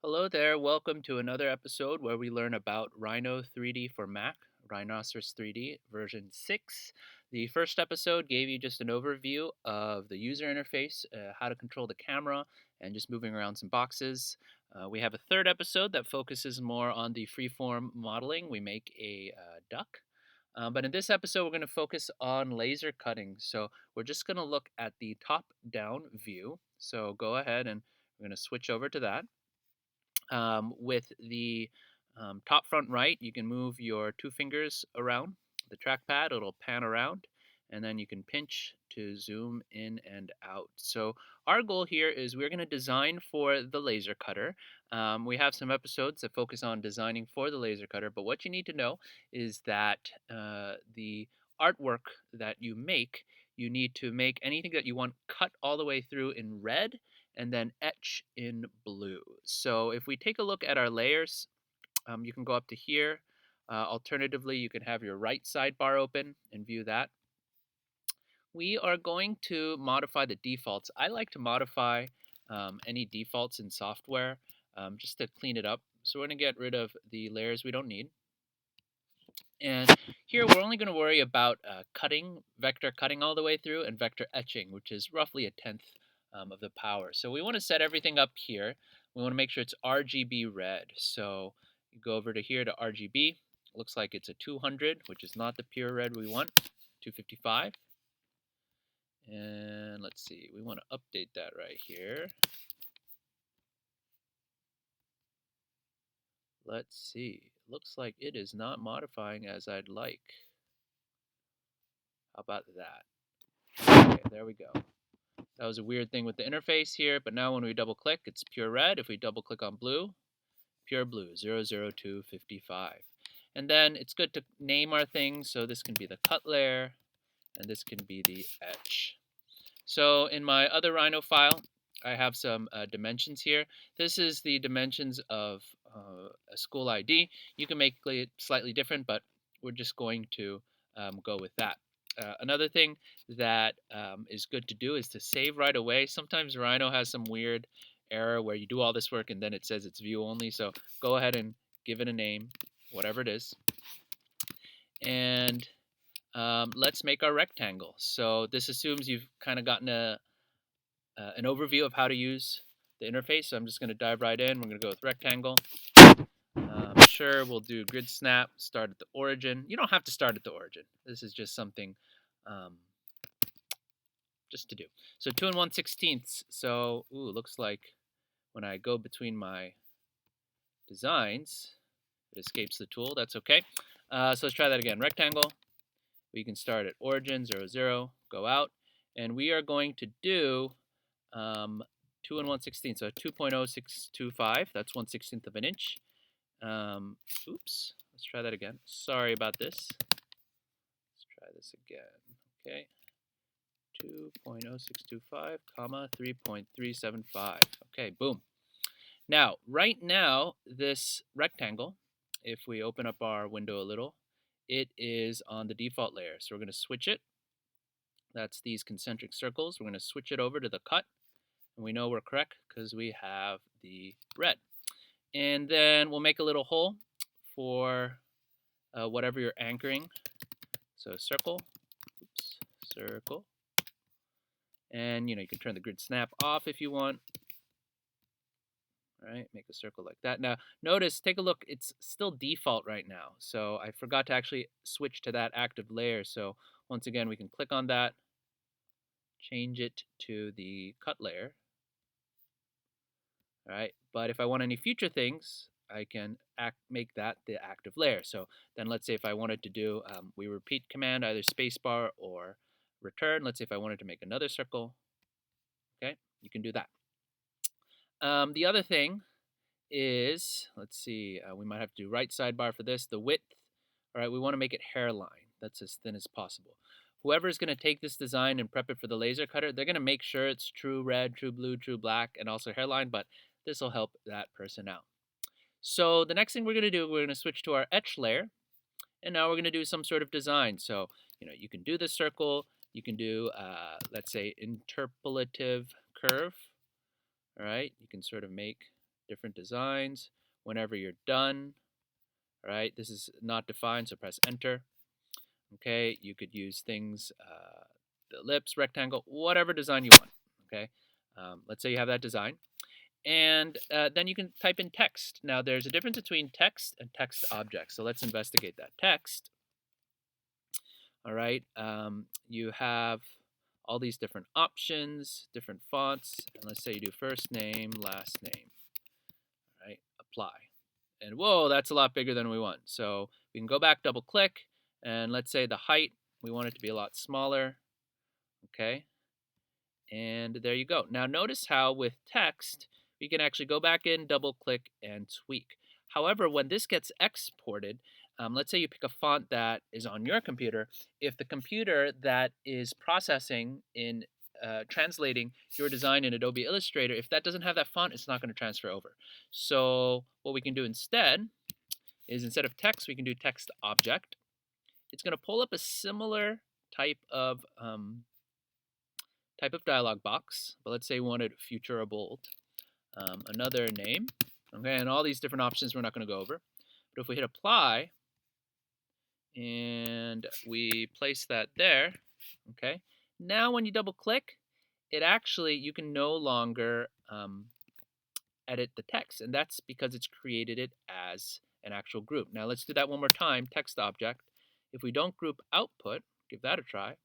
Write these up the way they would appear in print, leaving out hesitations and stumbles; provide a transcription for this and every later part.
Hello there, welcome to another episode where we learn about Rhino 3D for Mac, Rhinoceros 3D version 6. The first episode gave you just an overview of the user interface, how to control the camera, and just moving around some boxes. We have a third episode that focuses more on the freeform modeling. We make a duck. But in this episode, we're going to focus on laser cutting. So we're just going to look at the top-down view. So go ahead and we're going to switch over to that. With the top front right, you can move your two fingers around the trackpad. It'll pan around, and then you can pinch to zoom in and out. So our goal here is we're going to design for the laser cutter. We have some episodes that focus on designing for the laser cutter, but what you need to know is that the artwork that you need to make anything that you want cut all the way through in red and then etch in blue. So if we take a look at our layers, you can go up to here. Alternatively, you can have your right sidebar open and view that. We are going to modify the defaults. I like to modify any defaults in software just to clean it up. So we're going to get rid of the layers we don't need. And here we're only going to worry about cutting, vector cutting all the way through, and vector etching, which is roughly a tenth of the power. So we want to set everything up here. We want to make sure it's RGB red. So you go over to here to RGB. It looks like it's a 200, which is not the pure red we want, 255. And let's see, we want to update that right here. Let's see. Looks like it is not modifying as I'd like. How about that? Okay, there we go. That was a weird thing with the interface here, but now when we double click, it's pure red. If we double click on blue, pure blue, 00255. And then it's good to name our things. So this can be the cut layer, and this can be the etch. So in my other Rhino file, I have some dimensions here. This is the dimensions of a school ID. You can make it slightly different, but we're just going to go with that. Another thing that is good to do is to save right away. Sometimes Rhino has some weird error where you do all this work and then it says it's view only. So go ahead and give it a name, whatever it is. And let's make our rectangle. So this assumes you've kind of gotten an overview of how to use the interface. So I'm just going to dive right in. We're going to go with rectangle. Sure, we'll do grid snap, start at the origin. You don't have to start at the origin. This is just something just to do. So 2 1/16. So, looks like when I go between my designs, it escapes the tool. That's okay. So let's try that again. Rectangle. We can start at origin, 0, 0, go out. And we are going to do 2 1/16. So 2.0625. That's 1/16 of an inch. Oops. Let's try that again. Sorry about this. Let's try this again. Okay. 2.0625, comma 3.375. Okay, boom. Now, right now, this rectangle, if we open up our window a little, it is on the default layer. So we're going to switch it. That's these concentric circles. We're going to switch it over to the cut. And we know we're correct because we have the red. And then we'll make a little hole for whatever you're anchoring. So circle, oops, circle. And you can turn the grid snap off if you want. All right, make a circle like that. Now, notice, take a look, it's still default right now. So I forgot to actually switch to that active layer. So once again, we can click on that, change it to the cut layer. All right, but if I want any future things, I can make that the active layer. So then let's say if I wanted to do, we repeat command, either spacebar or return. Let's say if I wanted to make another circle, okay, you can do that. The other thing is, let's see, we might have to do right sidebar for this, the width. All right, we want to make it hairline. That's as thin as possible. Whoever is going to take this design and prep it for the laser cutter, they're going to make sure it's true red, true blue, true black, and also hairline, but this will help that person out. So the next thing we're going to do, we're going to switch to our etch layer, and now we're going to do some sort of design. So, you can do the circle, you can do, let's say, interpolative curve. All right, you can sort of make different designs. Whenever you're done, all right, this is not defined, so press enter. Okay, you could use things, the ellipse, rectangle, whatever design you want. Okay, let's say you have that design. And then you can type in text. Now, there's a difference between text and text objects. So let's investigate that. Text, all right, you have all these different options, different fonts. And let's say you do first name, last name, all right, apply. And whoa, that's a lot bigger than we want. So we can go back, double click, and let's say the height, we want it to be a lot smaller, okay? And there you go. Now notice how with text, we can actually go back in, double click, and tweak. However, when this gets exported, let's say you pick a font that is on your computer. If the computer that is processing in translating your design in Adobe Illustrator, if that doesn't have that font, it's not going to transfer over. So what we can do instead is instead of text, we can do text object. It's going to pull up a similar type of dialog box, but let's say we wanted future or bold. Another name, okay, and all these different options we're not going to go over. But if we hit apply and we place that there, okay, now when you double click, it actually, you can no longer edit the text, and that's because it's created it as an actual group. Now let's do that one more time, text object. If we don't group output, give that a try,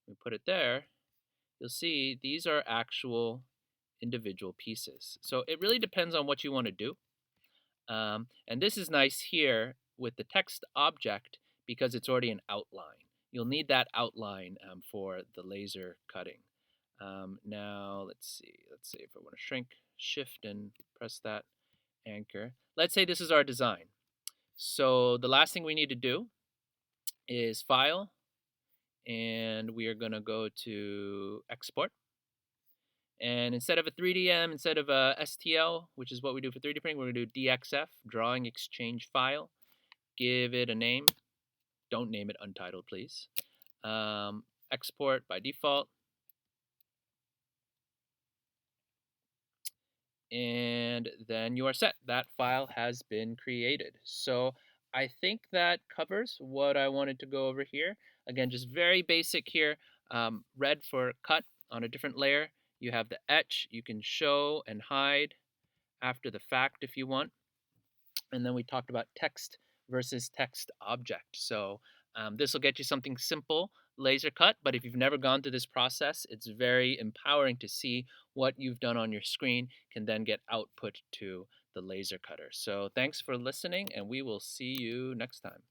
we put it there, you'll see these are actual individual pieces. So it really depends on what you want to do. And this is nice here with the text object because it's already an outline. You'll need that outline for the laser cutting. Now let's see if I want to shrink, shift and press that anchor. Let's say this is our design. So the last thing we need to do is file, and we are going to go to export. And instead of a 3DM, instead of a STL, which is what we do for 3D printing, we're going to do DXF, Drawing Exchange File. Give it a name. Don't name it Untitled, please. Export by default. And then you are set. That file has been created. So I think that covers what I wanted to go over here. Again, just very basic here. Red for cut on a different layer. You have the etch. You can show and hide after the fact if you want. And then we talked about text versus text object. So this will get you something simple, laser cut, but if you've never gone through this process, it's very empowering to see what you've done on your screen can then get output to the laser cutter. So thanks for listening, and we will see you next time.